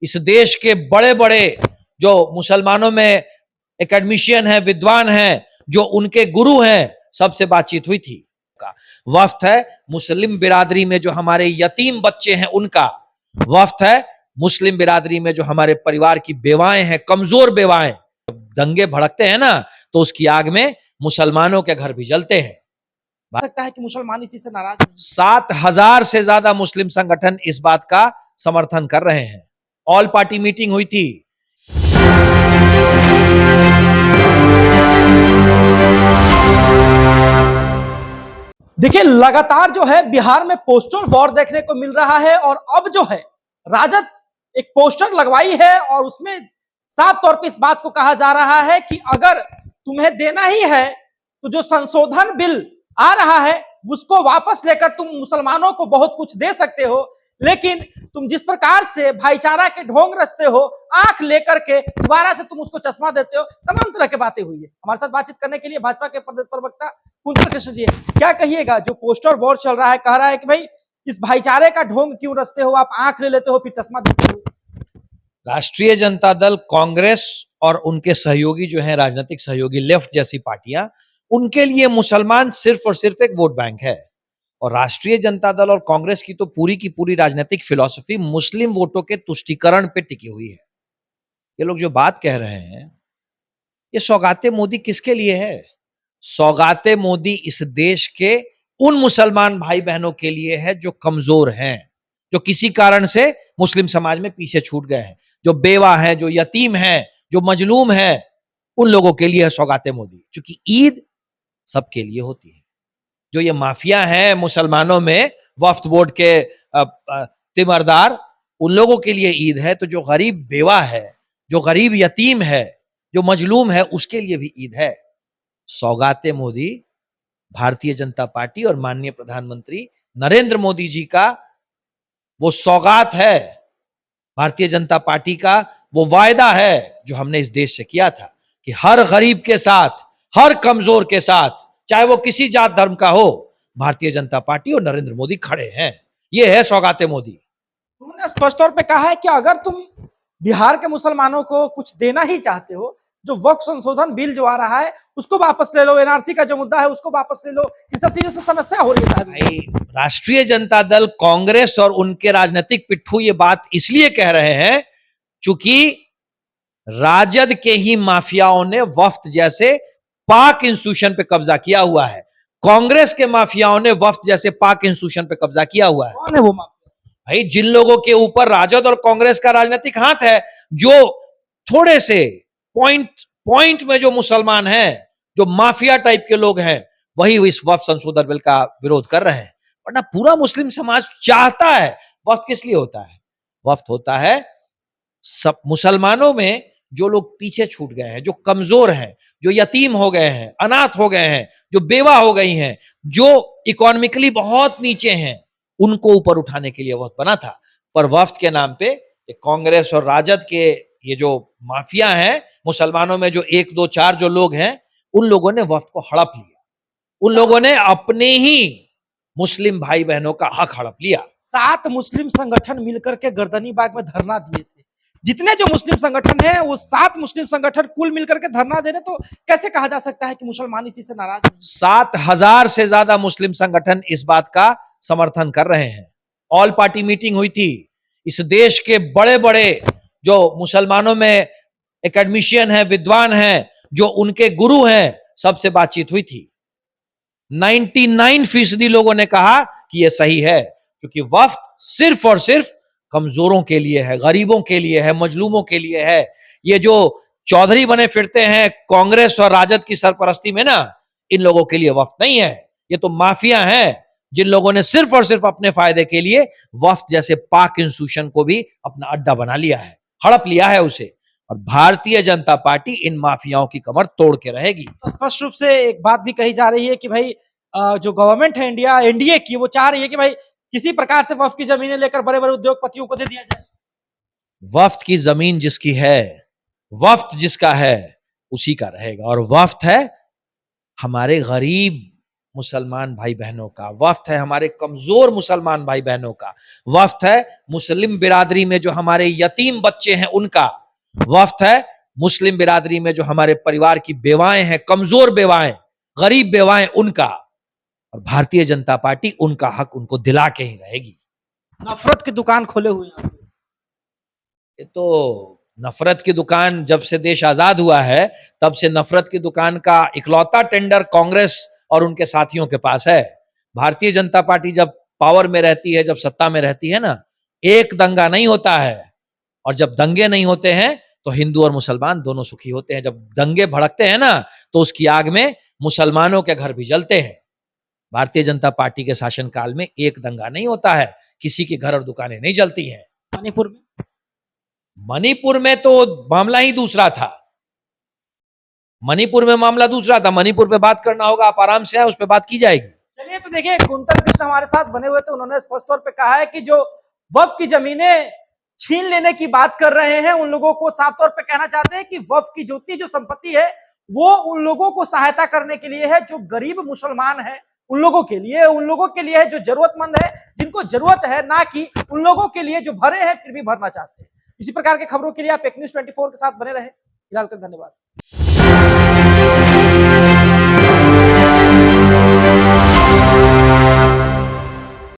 इस देश के बड़े बड़े जो मुसलमानों में एकेडमिशियन है, विद्वान हैं, जो उनके गुरु हैं, सबसे बातचीत हुई थी। वफ्त है मुस्लिम बिरादरी में जो हमारे यतीम बच्चे हैं उनका, वफ्त है मुस्लिम बिरादरी में जो हमारे परिवार की बेवाएं हैं, कमजोर बेवाएं। दंगे भड़कते हैं ना, तो उसकी आग में मुसलमानों के घर भी जलते हैं। सकता है कि मुसलमान इसी से नाराज हैं। 7,000 से ज्यादा मुस्लिम संगठन इस बात का समर्थन कर रहे हैं। ऑल पार्टी मीटिंग हुई थी। देखिए, लगातार जो है बिहार में पोस्टर वॉर देखने को मिल रहा है और अब जो है राजद एक पोस्टर लगवाई है और उसमें साफ तौर पे इस बात को कहा जा रहा है कि अगर तुम्हें देना ही है तो जो संशोधन बिल आ रहा है उसको वापस लेकर तुम मुसलमानों को बहुत कुछ दे सकते हो, लेकिन तुम जिस प्रकार से भाईचारा के ढोंग रचते हो, आंख लेकर के दोबारा से तुम उसको चश्मा देते हो, तमाम तरह की बातें हुई है। हमारे साथ बातचीत करने के लिए भाजपा के प्रदेश प्रवक्ता कुंतल कृष्ण जी, क्या कहिएगा? जो पोस्टर वॉर चल रहा है, कह रहा है कि भाई इस भाईचारे का ढोंग क्यों रचते हो, आप आंख ले लेते हो फिर चश्मा देते हो। राष्ट्रीय जनता दल, कांग्रेस और उनके सहयोगी जो हैं, राजनीतिक सहयोगी लेफ्ट जैसी पार्टियां, उनके लिए मुसलमान सिर्फ और सिर्फ एक वोट बैंक है। और राष्ट्रीय जनता दल और कांग्रेस की तो पूरी की पूरी राजनीतिक फिलॉसफी मुस्लिम वोटों के तुष्टीकरण पे टिकी हुई है। ये लोग जो बात कह रहे हैं, ये सौगाते मोदी किसके लिए है? सौगाते मोदी इस देश के उन मुसलमान भाई बहनों के लिए है जो कमजोर हैं, जो किसी कारण से मुस्लिम समाज में पीछे छूट गए हैं, जो बेवा हैं, जो यतीम हैं, जो मजलूम हैं, उन लोगों के लिए है सौगाते मोदी। क्योंकि ईद सबके लिए होती है। जो ये माफिया हैं मुसलमानों में, वक्फ बोर्ड के तिमरदार, उन लोगों के लिए ईद है। तो जो गरीब बेवा है, जो गरीब यतीम है, जो मजलूम है, उसके लिए भी ईद है। सौगाते मोदी भारतीय जनता पार्टी और माननीय प्रधानमंत्री नरेंद्र मोदी जी का वो सौगात है, भारतीय जनता पार्टी का वो वायदा है जो हमने इस देश से किया था कि हर गरीब के साथ, हर कमजोर के साथ, चाहे वो किसी जात धर्म का हो, भारतीय जनता पार्टी और नरेंद्र मोदी खड़े हैं। ये है सौगाते मोदी। उन्होंने स्पष्ट तौर पे कहा है कि अगर तुम बिहार के मुसलमानों को कुछ देना ही चाहते हो, जो वक्फ संशोधन बिल जो आ रहा है उसको वापस ले लो, एनआरसी का जो मुद्दा है उसको वापस ले लो, इन सब चीजों से समस्या हो रही है। भाई, राष्ट्रीय जनता दल, कांग्रेस और उनके राजनीतिक पिट्ठू ये बात इसलिए कह रहे हैं चूंकि राजद के ही माफियाओं ने वफ्त जैसे पाक इंस्टीट्यूशन पे कब्जा किया हुआ है। कांग्रेस के माफियाओं ने वफ्त जैसे पाक इंस्टीट्यूशन पे कब्जा किया हुआ है। कौन है वो माफिया? भाई, जिन लोगों के ऊपर राजद और कांग्रेस का राजनीतिक हाथ है, जो थोड़े से पॉइंट में जो मुसलमान हैं, जो माफिया टाइप के लोग हैं, वही इस वक्फ संशोधन बिल का विरोध कर रहे हैं। वरना पूरा मुस्लिम समाज चाहता है। वक्फ किस लिए होता है? वक्फ होता है सब मुसलमानों में जो लोग पीछे छूट गए हैं, जो कमजोर हैं, जो यतीम हो गए हैं, अनाथ हो गए हैं, जो बेवा हो गई हैं, जो इकोनॉमिकली बहुत नीचे हैं, उनको ऊपर उठाने के लिए वक्फ बना था। पर वक्फ के नाम पे कांग्रेस और राजद के ये जो माफिया हैं, मुसलमानों में जो 1, 2, 4 जो लोग हैं, उन लोगों ने वक्फ को हड़प लिया। उन लोगों ने अपने ही मुस्लिम भाई बहनों का हक हड़प लिया। 7 मुस्लिम संगठन मिलकर के गर्दनी बाग में धरना दिए थे। जितने जो मुस्लिम संगठन हैं वो 7 मुस्लिम संगठन कुल मिलकर के धरना दे रहे, तो कैसे कहा जा सकता है कि मुसलमान इसी से नाराज हैं? 7,000 से ज्यादा मुस्लिम संगठन इस बात का समर्थन कर रहे हैं। ऑल पार्टी मीटिंग हुई थी। इस देश के बड़े बड़े जो मुसलमानों में एकेडमिशियन हैं, विद्वान हैं, जो उनके गुरु हैं, सबसे बातचीत हुई थी। 99% लोगों ने कहा कि यह सही है, क्योंकि वक्फ सिर्फ और सिर्फ कमजोरों के लिए है, गरीबों के लिए है, मजलूमों के लिए है। ये जो चौधरी बने फिरते हैं कांग्रेस और राजद की सरपरस्ती में ना, इन लोगों के लिए वक्फ नहीं है। ये तो माफिया हैं, जिन लोगों ने सिर्फ और सिर्फ अपने फायदे के लिए वक्फ जैसे पाक इंस्टीट्यूशन को भी अपना अड्डा बना लिया है, हड़प लिया है उसे। और भारतीय जनता पार्टी इन माफियाओं की कमर तोड़ के रहेगी। तो स्पष्ट रूप से एक बात भी कही जा रही है कि भाई जो गवर्नमेंट है इंडिया, एनडीए की, वो चाह रही है कि भाई किसी प्रकार से वक्फ की जमीनें लेकर बड़े बड़े उद्योगपतियों को दे दिया जाए। वफ्त की जमीन जिसकी है, वफ्त जिसका है, उसी का रहेगा। और वफ्त है हमारे गरीब मुसलमान भाई बहनों का, वफ्त है हमारे कमजोर मुसलमान भाई बहनों का, वफ्त है मुस्लिम बिरादरी में जो हमारे यतीम बच्चे हैं उनका, वफ्त है मुस्लिम बिरादरी में जो हमारे परिवार की बेवाएं हैं, कमजोर बेवाएं, गरीब बेवाएं, उनका। और भारतीय जनता पार्टी उनका हक उनको दिला के ही रहेगी। नफरत की दुकान खोले हुए हैं। ये तो नफरत की दुकान जब से देश आजाद हुआ है तब से नफरत की दुकान का इकलौता टेंडर कांग्रेस और उनके साथियों के पास है। भारतीय जनता पार्टी जब पावर में रहती है, जब सत्ता में रहती है ना, एक दंगा नहीं होता है। और जब दंगे नहीं होते हैं तो हिंदू और मुसलमान दोनों सुखी होते हैं। जब दंगे भड़कते हैं ना तो उसकी आग में मुसलमानों के घर भी जलते हैं। भारतीय जनता पार्टी के शासनकाल में एक दंगा नहीं होता है, किसी के घर और दुकानें नहीं जलती हैं। मणिपुर में तो मामला ही दूसरा था। मणिपुर में मामला दूसरा था। मणिपुर पे बात करना होगा, आप आराम से आए, उस पर बात की जाएगी। चलिए, तो देखिए, कुंतल कृष्ण हमारे साथ बने हुए थे, उन्होंने स्पष्ट तौर पे कहा है कि जो वक्फ की जमीनें छीन लेने की बात कर रहे हैं उन लोगों को साफ तौर पे कहना चाहते हैं कि वक्फ की जो संपत्ति है वो उन लोगों को सहायता करने के लिए है जो गरीब मुसलमान है, उन लोगों के लिए है जो जरूरतमंद है, जिनको जरूरत है, ना कि उन लोगों के लिए जो भरे हैं फिर भी भरना चाहते हैं। इसी प्रकार के खबरों के लिए आप एक न्यूज़ 24 के साथ बने रहे। फिलहाल धन्यवाद।